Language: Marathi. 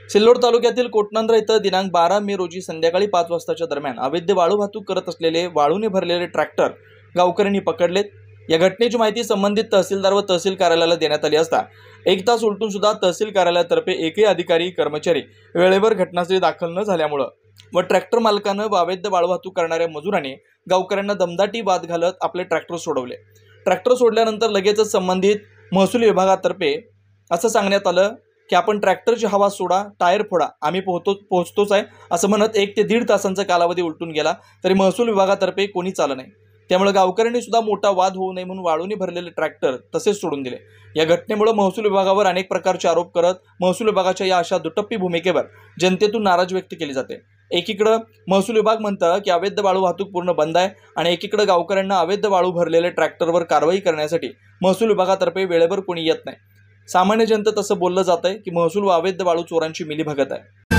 सिल्लोड तालुक्यातील कोटनांद्रा इथं दिनांक 12 मे रोजी संध्याकाळी 5 वाजताच्या दरम्यान अवैध वाळू वाहतूक करत असलेले वाळूने भरलेले ट्रॅक्टर गावकऱ्यांनी पकडलेत। या घटनेची माहिती संबंधित तहसीलदार व तहसील कार्यालयाला देण्यात आली असता 1 तास उलटून सुद्धा तहसील कार्यालयातर्फे एकही अधिकारी कर्मचारी वेळेवर घटनास्थळी दाखल न झाल्यामुळे व ट्रॅक्टर मालकाने व अवैध वाळू वाहतूक करणाऱ्या मजुरांनी गावकऱ्यांना दमदाटी वाद घालत आपले ट्रॅक्टर सोडवले। ट्रॅक्टर सोडल्यानंतर लगेचच संबंधित महसूल विभागातर्फे असं सांगण्यात आलं की आपण ट्रॅक्टरची हवा सोडा, टायर फोडा, आम्ही पोहोचतोच आहे असं म्हणत 1 ते 1.5 तासांचा कालावधी उलटून गेला तरी महसूल विभागातर्फे कोणीच आलं नाही। त्यामुळे गावकऱ्यांनी सुद्धा मोठा वाद होऊ नये म्हणून वाळूने भरलेले ट्रॅक्टर तसेच सोडून दिले। या घटनेमुळे महसूल विभागावर अनेक प्रकारचे आरोप करत महसूल विभागाच्या या अशा दुटप्पी भूमिकेवर जनतेतून नाराजी व्यक्त केली जाते। एकीकडे महसूल विभाग म्हणतं की अवैध वाळू वाहतूक पूर्ण बंद आहे आणि एकीकडे गावकऱ्यांना अवैध वाळू भरलेले ट्रॅक्टरवर कारवाई करण्यासाठी महसूल विभागातर्फे वेळेवर कोणी येत नाही। सामान्य जनता तसं बोललं जात आहे की महसूल व अवैध वाळू चोरांची मिलीभगत आहे।